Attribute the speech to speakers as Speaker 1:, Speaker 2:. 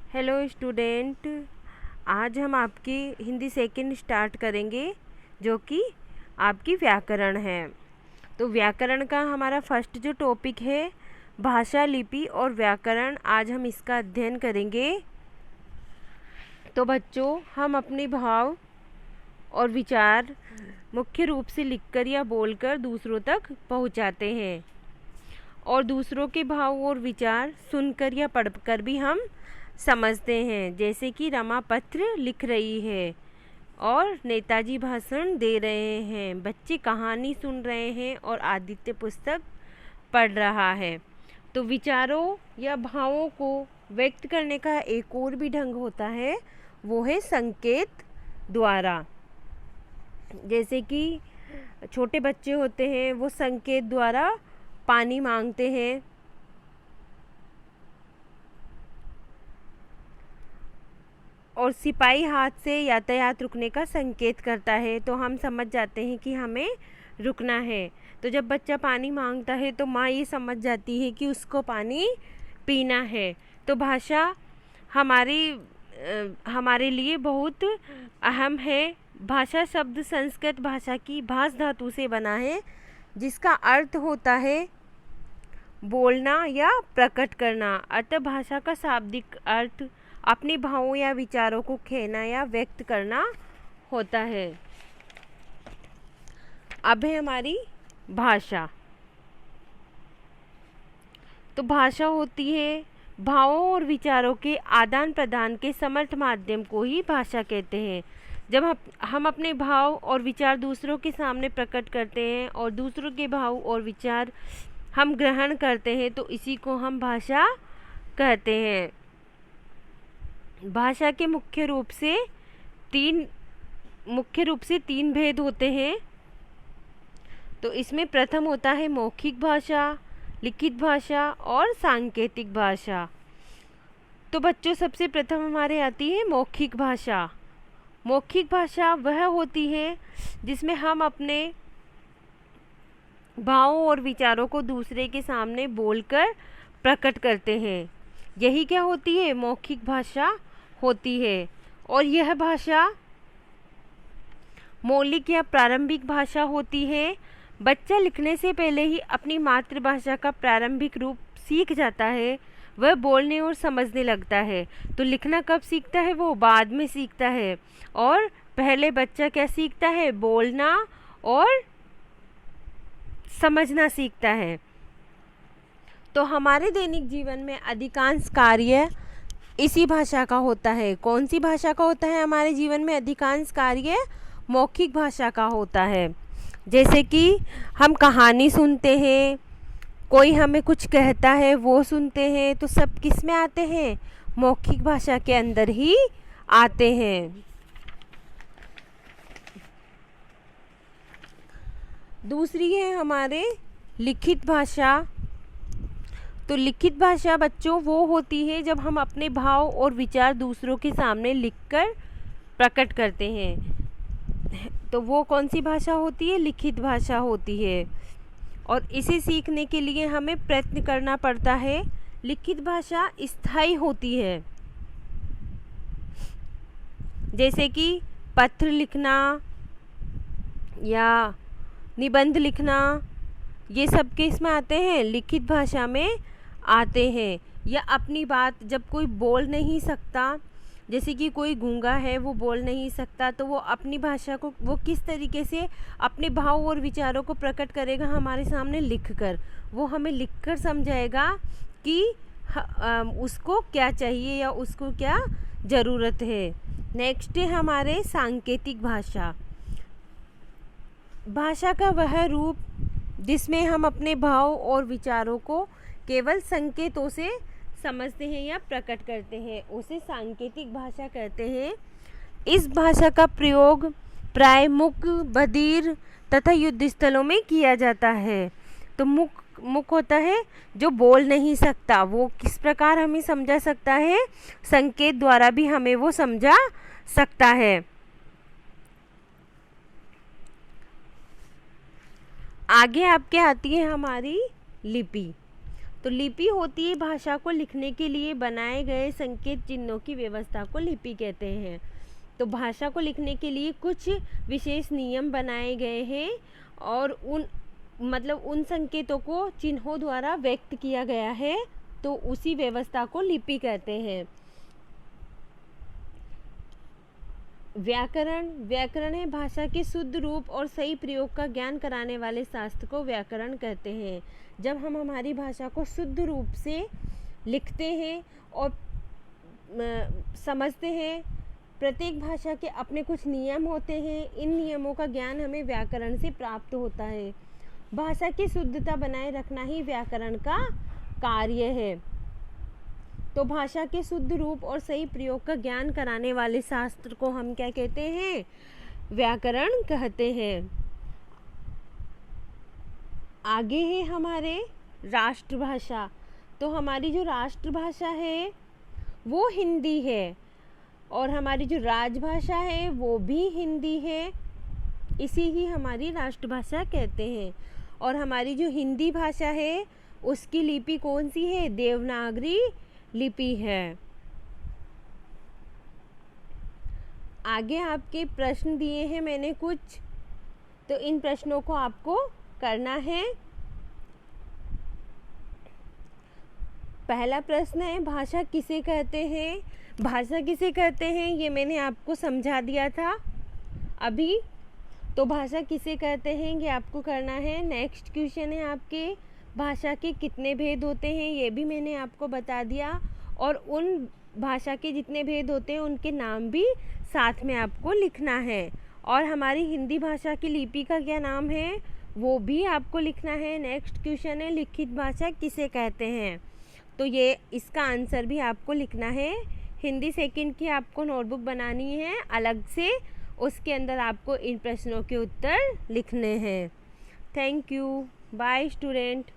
Speaker 1: Hello student, आज हम आपकी हिंदी सेकंड स्टार्ट करेंगे जो कि आपकी व्याकरण है। तो व्याकरण का हमारा फर्स्ट जो टॉपिक है भाषा, लिपि और व्याकरण, आज हम इसका अध्ययन करेंगे। तो बच्चों, हम अपने भाव और विचार मुख्य रूप से लिखकर या बोलकर दूसरों तक पहुंचाते हैं और दूसरों के भाव और विचार सुनकर या पढ़कर भी हम समझते हैं। जैसे कि रमा पत्र लिख रही है और नेताजी भाषण दे रहे हैं, बच्चे कहानी सुन रहे हैं और आदित्य पुस्तक पढ़ रहा है। तो विचारों या भावों को व्यक्त करने का एक और भी ढंग होता है, वो है संकेत द्वारा। जैसे कि छोटे बच्चे होते हैं, वो संकेत द्वारा पानी मांगते हैं और सिपाही हाथ से यातायात रुकने का संकेत करता है, तो हम समझ जाते हैं कि हमें रुकना है। तो जब बच्चा पानी मांगता है तो माँ ये समझ जाती है कि उसको पानी पीना है। तो भाषा हमारे लिए बहुत अहम है। भाषा शब्द संस्कृत भाषा की भाष धातु से बना है, जिसका अर्थ होता है बोलना या प्रकट करना। अतः भाषा का शाब्दिक अर्थ अपने भावों या विचारों को कहना या व्यक्त करना होता है। अब है हमारी भाषा। तो भाषा होती है भावों और विचारों के आदान प्रदान के समर्थ माध्यम को ही भाषा कहते हैं। जब हम अपने भाव और विचार दूसरों के सामने प्रकट करते हैं और दूसरों के भाव और विचार हम ग्रहण करते हैं, तो इसी को हम भाषा कहते हैं। भाषा के मुख्य रूप से तीन भेद होते हैं। तो इसमें प्रथम होता है मौखिक भाषा, लिखित भाषा और सांकेतिक भाषा। तो बच्चों, सबसे प्रथम हमारे आती है मौखिक भाषा। मौखिक भाषा वह होती है जिसमें हम अपने भावों और विचारों को दूसरे के सामने बोलकर प्रकट करते हैं। यही क्या होती है? मौखिक भाषा होती है। और यह भाषा मौलिक या प्रारंभिक भाषा होती है। बच्चा लिखने से पहले ही अपनी मातृभाषा का प्रारंभिक रूप सीख जाता है, वह बोलने और समझने लगता है। तो लिखना कब सीखता है? वो बाद में सीखता है। और पहले बच्चा क्या सीखता है? बोलना और समझना सीखता है। तो हमारे दैनिक जीवन में अधिकांश कार्य इसी भाषा का होता है। कौन सी भाषा का होता है? हमारे जीवन में अधिकांश कार्य मौखिक भाषा का होता है। जैसे कि हम कहानी सुनते हैं, कोई हमें कुछ कहता है वो सुनते हैं, तो सब किस में आते हैं? मौखिक भाषा के अंदर ही आते हैं। दूसरी है हमारे लिखित भाषा। तो लिखित भाषा बच्चों वो होती है जब हम अपने भाव और विचार दूसरों के सामने लिखकर प्रकट करते हैं। तो वो कौन सी भाषा होती है? लिखित भाषा होती है। और इसे सीखने के लिए हमें प्रयत्न करना पड़ता है। लिखित भाषा स्थायी होती है। जैसे कि पत्र लिखना या निबंध लिखना, ये सब किस में आते हैं? लिखित भाषा में आते हैं। या अपनी बात जब कोई बोल नहीं सकता, जैसे कि कोई गूंगा है, वो बोल नहीं सकता, तो वो अपनी भाषा को वो किस तरीके से अपने भाव और विचारों को प्रकट करेगा? हमारे सामने लिखकर। वो हमें लिखकर समझाएगा कि उसको क्या चाहिए या उसको क्या ज़रूरत है। नेक्स्ट है हमारे सांकेतिक भाषा। भाषा का वह रूप जिसमें हम अपने भाव और विचारों को केवल संकेतों से समझते हैं या प्रकट करते हैं, उसे सांकेतिक भाषा कहते हैं। इस भाषा का प्रयोग प्राय मुख, बधिर तथा युद्ध स्थलों में किया जाता है। तो मुख होता है जो बोल नहीं सकता, वो किस प्रकार हमें समझा सकता है? संकेत द्वारा भी हमें वो समझा सकता है। आगे आपके आती है हमारी लिपि। तो लिपि होती है भाषा को लिखने के लिए बनाए गए संकेत चिन्हों की व्यवस्था को लिपि कहते हैं। तो भाषा को लिखने के लिए कुछ विशेष नियम बनाए गए हैं और उन संकेतों को चिन्हों द्वारा व्यक्त किया गया है, तो उसी व्यवस्था को लिपि कहते हैं। व्याकरण है भाषा के शुद्ध रूप और सही प्रयोग का ज्ञान कराने वाले शास्त्र को व्याकरण कहते हैं। जब हम हमारी भाषा को शुद्ध रूप से लिखते हैं और समझते हैं, प्रत्येक भाषा के अपने कुछ नियम होते हैं, इन नियमों का ज्ञान हमें व्याकरण से प्राप्त होता है। भाषा की शुद्धता बनाए रखना ही व्याकरण का कार्य है। तो भाषा के शुद्ध रूप और सही प्रयोग का ज्ञान कराने वाले शास्त्र को हम क्या कहते हैं? व्याकरण कहते हैं। आगे है हमारे राष्ट्रभाषा। तो हमारी जो राष्ट्रभाषा है वो हिंदी है और हमारी जो राजभाषा है वो भी हिंदी है, इसी ही हमारी राष्ट्रभाषा कहते हैं। और हमारी जो हिंदी भाषा है उसकी लिपि कौन सी है? देवनागरी लिपि है। आगे आपके प्रश्न दिए हैं मैंने कुछ, तो इन प्रश्नों को आपको करना है। पहला प्रश्न है, भाषा किसे कहते हैं? भाषा किसे कहते हैं ये मैंने आपको समझा दिया था अभी। तो भाषा किसे कहते हैं ये आपको करना है। नेक्स्ट क्वेश्चन है आपके, भाषा के कितने भेद होते हैं? ये भी मैंने आपको बता दिया। और उन भाषा के जितने भेद होते हैं उनके नाम भी साथ में आपको लिखना है। और हमारी हिंदी भाषा की लिपि का क्या नाम है वो भी आपको लिखना है। नेक्स्ट क्वेश्चन है, लिखित भाषा किसे कहते हैं? तो ये इसका आंसर भी आपको लिखना है। हिंदी सेकंड की आपको नोटबुक बनानी है अलग से, उसके अंदर आपको इन प्रश्नों के उत्तर लिखने हैं। Thank you. Bye student.